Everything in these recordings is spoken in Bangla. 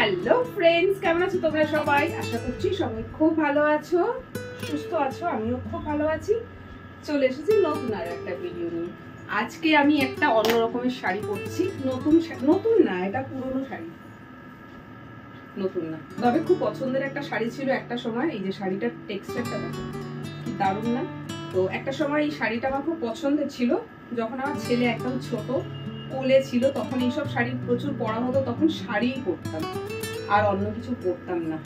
হ্যালো ফ্রেন্ডস, কেমন আছো তোমরা সবাই? আশা করছি সবাই খুব ভালো আছো, সুস্থ আছো। আমিও খুব ভালো আছি। চলে এসেছি নতুন আর একটা ভিডিও নিয়ে। আজকে আমি একটা অন্য রকমের শাড়ি পরছি। নতুন না, এটা পুরনো শাড়ি। নতুন না, তবে খুব পছন্দের একটা শাড়ি ছিল একটা সময়। এই যে শাড়িটার টেক্সচারটা দেখো কি দারুণ না? তো একটা সময় এই শাড়িটা আমার খুব পছন্দের ছিল। যখন আমার ছেলে একদম ছোট কোলে ছিল তখন এইসব শাড়ি প্রচুর পরা হতো, তখন শাড়িই পরতাম আর অন্য কিছু পরতাম না।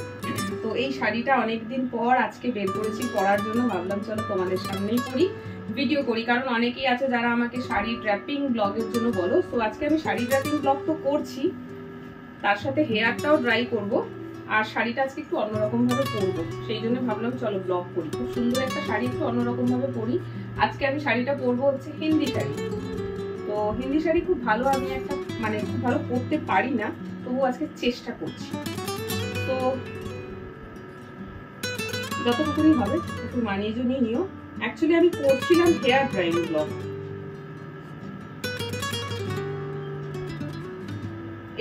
তো এই শাড়িটা অনেকদিন পর আজকে বের করেছি পরার জন্য। ভাবলাম চলো তোমাদের সামনেই পরি, ভিডিও করি, কারণ অনেকেই আছে যারা আমাকে শাড়ি ড্র্যাপিং ব্লগের জন্য বলো। তো আজকে আমি শাড়ি ড্র্যাপিং ব্লগ তো করছি, তার সাথে হেয়ারটাও ড্রাই করব, আর শাড়িটা আজকে একটু অন্যরকম ভাবে পরবো, সেই জন্য ভাবলাম চলো ব্লগ করি। খুব সুন্দর একটা শাড়ি একটু অন্যরকম ভাবে পরি। আজকে আমি শাড়িটা পরবো হচ্ছে হিন্দি শাড়ি। তো হিন্দি শাড়ি খুব ভালো, আমি একটা খুব ভালো পরতে পারি না, তবু আজকে চেষ্টা করছি। তো যতটুকুনি হবে একটু মানিয়ে জনিয়ে নিও। অ্যাকচুয়ালি আমি করছিলাম হেয়ার ড্রাইং ব্লগ,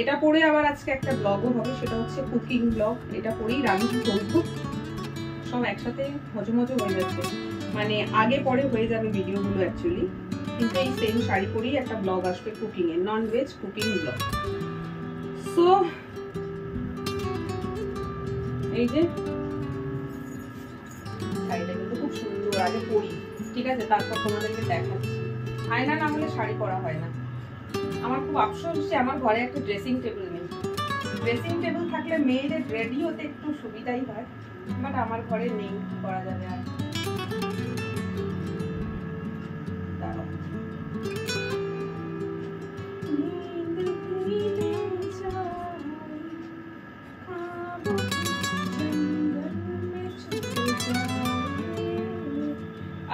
এটা পরে আবার আজকে একটা ব্লগও হবে, সেটা হচ্ছে কুকিং ব্লগ। এটা পরেই রান্না করবো, সব একসাথে মজো হয়ে যাচ্ছে, আগে পরে হয়ে যাবে ভিডিওগুলো অ্যাকচুয়ালি। কিন্তু এই সেম শাড়ি পরেই একটা ব্লগ আসবে কুকিং এর, non veg cooking blog. So এই যে শাড়িটা কিন্তু খুব সুন্দর, আগে পরি ঠিক আছে, তারপর তোমাদেরকে দেখাচ্ছি। আয়না না হলে শাড়ি পরা হয় না। আমার খুব আফসোস যে আমার ঘরে একটা ড্রেসিং টেবিল নেই। ড্রেসিং টেবিল থাকলে মেয়েদের রেডি হতে একটু সুবিধাই হয়, বাট আমার ঘরে নেই, কি করা যাবে আর।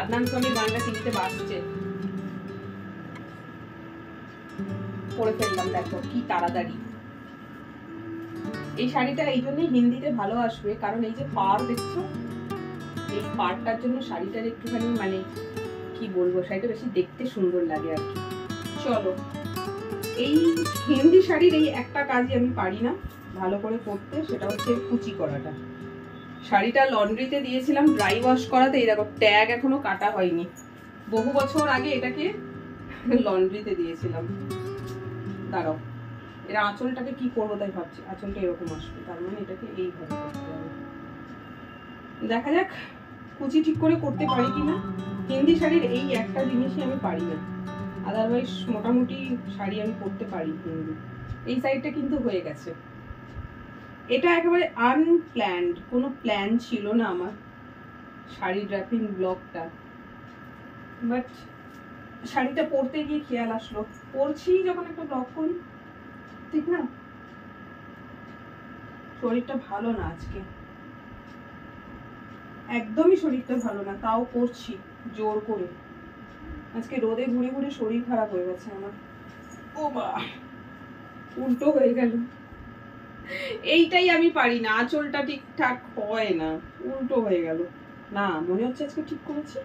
আদনান সোনি গানটা টিভিতে বাজছে, পরে ফেললাম। দেখো কি তাড়াতাড়ি। এই শাড়িটা এই জন্যই হিন্দিতে ভালো আসবে, কারণ এই যে পাড় দেখছো, এই পাড়টার জন্য শাড়িটার একটুখানি কি বলবো, শাড়িটা বেশি দেখতে সুন্দর লাগে আর কি। চলো, এই হিন্দি শাড়ির এই একটা কাজই আমি পারি না ভালো করে করতে, সেটা হচ্ছে কুচি করাটা। শাড়িটা লন্ড্রিতে দিয়েছিলাম ড্রাই ওয়াশ করাতে, এই দেখো ট্যাগ এখনো কাটা হয়নি। বহু বছর আগে এটাকে লন্ড্রিতে দিয়েছিলাম। দাঁড়াও, এর আঁচলটাকে কি করবো তাই ভাবছি। আঁচলটা এরকম আসবে, তার মানে এটাকে এইভাবে করতে হবে। দেখা যাক কুচি ঠিক করে করতে পারি কিনা। হিন্দি শাড়ির এই একটা জিনিসই আমি পারি না, আদারওয়াইজ মোটামুটি শাড়ি আমি করতে পারি হিন্দি। এই সাইডটা কিন্তু হয়ে গেছে। এটা একেবারে আনপ্ল্যান্ড, কোনো প্ল্যান ছিল না আমার শাড়ি ড্র্যাপিং ব্লগটা, বাট শাড়িটা পরতে গিয়ে খেয়াল আসলো, পরছি যখন একটা ব্লগ করি, ঠিক না? শরীরটা ভালো না আজকে, একদমই শরীরটা ভালো না, তাও করছি জোর করে। আজকে রোদে ঘুরে ঘুরে শরীর খারাপ হয়ে গেছে আমার। ও বা, উল্টো হয়ে গেল। এইটাই আমি পারি না, আঁচলটা ঠিকঠাক হয় না, উল্টো হয়ে গেল। না, মনে হচ্ছে আজকে ঠিক করেছি।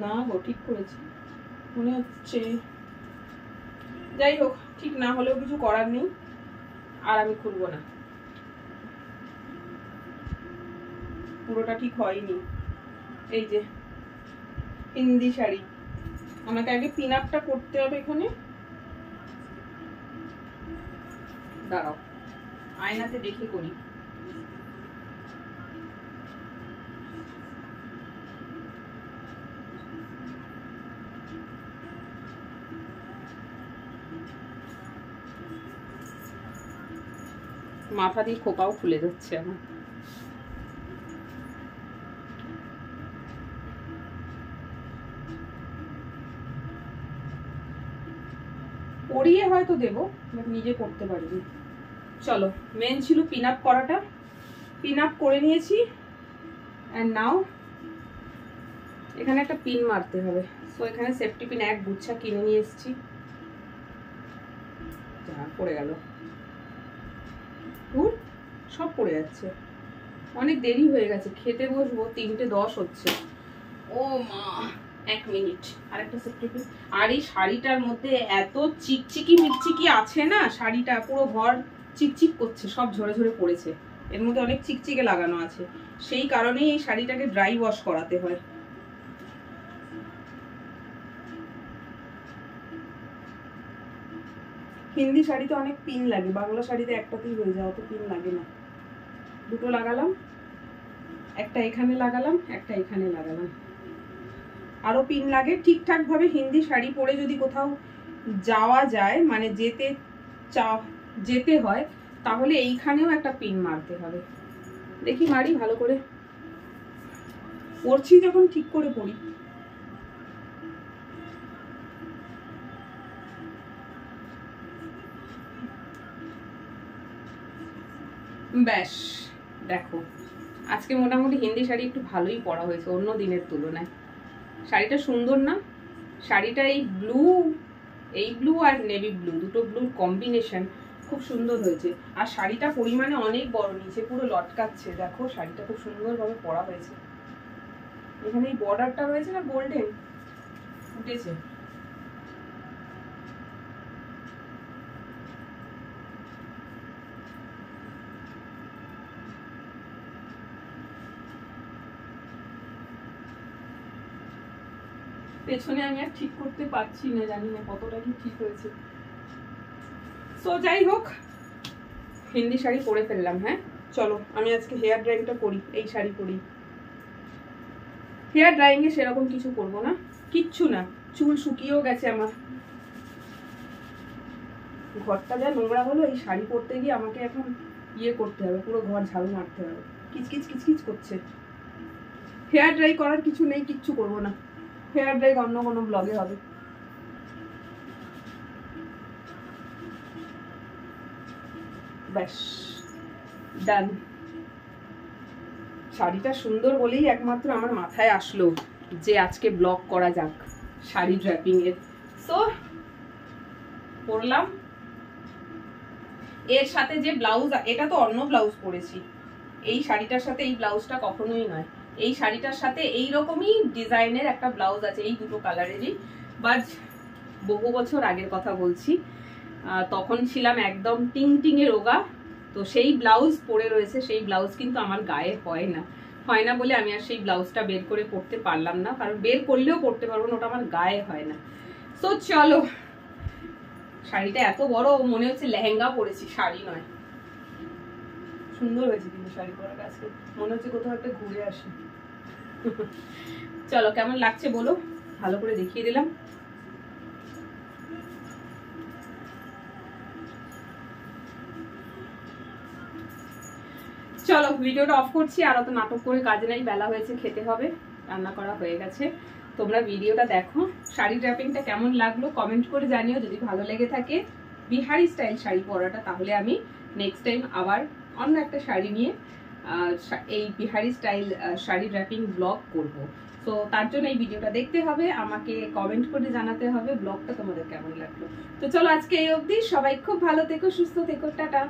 না গো, ঠিক করেছি মনে হচ্ছে। যাই হোক, ঠিক না হলেও কিছু করার নেই, আর আমি খুলবো না। পুরোটা ঠিক হয়নি। এই যে হিন্দি শাড়ি, আমাকে আগে পিন আপটা করতে হবে এখানে। দাঁড়াও, আয়নাতে দেখে করি। মাথা দিয়ে খোপাও খুলে যাচ্ছে আমার। পরিয়ে হয়তো দেবো, বাট নিজে করতে পারিনি। চলো, মেন ছিল পিন আপ করাটা। পিন আপ করে নিয়েছি, অ্যান্ড নাও এখানে একটা পিন মারতে হবে। সো এখানে সেফটি পিন এক গুচ্ছা কিনে নিয়ে এসেছি। যা পড়ে গেল, সব পড়ে যাচ্ছে। অনেক দেরি হয়ে গেছে, খেতে বসবো 3:10 হচ্ছে। ও মা, 1 মিনিট, আরেকটা সেট করবে। আর এই শাড়িটার মধ্যে এত চিকচিকি মিকচিকি আছে না, শাড়িটা পুরো ঘর চিকচিক করছে, সব ঝরে ঝরে পড়েছে। এর মধ্যে অনেক চিকচিকে লাগানো আছে, সেই কারণেই এই শাড়িটাকে ড্রাই ওয়াশ করাতে হয়। হিন্দি শাড়িতে অনেক পিন লাগে, বাংলা শাড়িতে একটাতেই হয়ে যায়, অত পিন লাগে না। দুটো লাগালাম, একটা এখানে লাগালাম, একটা এখানে লাগালাম। আরো পিন লাগে। ঠিকঠাক ভাবে হিন্দি শাড়ি পরে যদি কোথাও যাওয়া যায়, মানে যেতে হয়, তাহলে এইখানেও একটা পিন মারতে হবে। দেখি মারি ভালো করে, পরছি যখন ঠিক করে পরি। ব্যাস দেখো, আজকে মোটামুটি হিন্দি শাড়ি একটু ভালোই পরা হয়েছে অন্য দিনের তুলনায়। শাড়িটা সুন্দর না? শাড়িটা এই ব্লু আর নেভি ব্লু, দুটো ব্লুর কম্বিনেশন খুব সুন্দর হয়েছে। আর শাড়িটা পরিমাণে অনেক বড়, নিচে পুরো লটকাচ্ছে। দেখো শাড়িটা খুব সুন্দরভাবে পরা হয়েছে। এখানে এই বর্ডারটা রয়েছে না গোল্ডেন, উঠেছে। পেছনে আমি আর ঠিক করতে পারছি না, জানি না কতটা কি ঠিক হয়েছে। সো যাই হোক, হিন্দি শাড়ি পরে ফেললাম। হ্যাঁ চলো, আমি আজকে হেয়ার ড্রাইংটা করি, এই শাড়ি পরি। হেয়ার ড্রাইং এ সেরকম কিছু করবো না, কিচ্ছু না, চুল শুকিয়েও গেছে আমার। ঘরটা যা নোংরা হলো, এই শাড়ি পরতে গিয়ে আমাকে এখন করতে হবে, পুরো ঘর ঝাড়ু মারতে হবে। কিচকিচ কিচকিচ করছে। হেয়ার ড্রাই করার কিছু নেই, কিচ্ছু করবো না। হেয়ার ড্রাই অন্য কোনো ব্লগে হবে। ব্যাস ডান। শাড়িটা সুন্দর বলেই একমাত্র আমার মাথায় আসলো যে আজকে ব্লগ করা যাক শাড়ি ড্র্যাপিং এর। সো পরলাম। এর সাথে যে ব্লাউজ, এটা তো অন্য ব্লাউজ পরেছি, এই শাড়িটার সাথে এই ব্লাউজটা কখনোই নয়। এই শাড়িটার সাথে এই রকমই ডিজাইনের একটা ব্লাউজ আছে, এই দুটো কালারেরই। বাট বহু বছর আগের কথা বলছি, তখন ছিলাম একদম টিং টিঙে রোগা। তো সেই ব্লাউজ পরে রয়েছে, সেই ব্লাউজ কিন্তু আমার গায়ে হয় না বলে আমি আর সেই ব্লাউজটা বের করে পরতে পারলাম না, কারণ বের করলেও পরতে পারবো না, ওটা আমার গায়ে হয় না। তো চলো, শাড়িটা এত বড় মনে হচ্ছে লেহেঙ্গা পরেছি, শাড়ি নয়। সুন্দর হয়েছে কিন্তু শাড়ি পরার আজকে, মনে হচ্ছে কোথাও একটা ঘুরে আসি। চলো কেমন লাগছে বলো, ভালো করে দেখিয়ে দিলাম। চলো ভিডিওটা অফ করছি, আর অত নাটক করে কাজে নাই, বেলা হয়েছে, খেতে হবে, রান্না করা হয়ে গেছে। তোমরা ভিডিওটা দেখো, শাড়ি ড্র্যাপিংটা কেমন লাগলো কমেন্ট করে জানিও। যদি ভালো লেগে থাকে বিহারি স্টাইল শাড়ি পরাটা, তাহলে আমি নেক্সট টাইম আবার অন্য একটা শাড়ি নিয়ে এই Bihari style sari draping blog করব। তো তার জন্য এই ভিডিওটা দেখতে হবে, আমাকে কমেন্ট করে জানাতে হবে ব্লগটা তোমাদের কেমন লাগলো। তো চলো আজকে এই অবধি, সবাই খুব ভালো থেকো, সুস্থ থেকো, টাটা।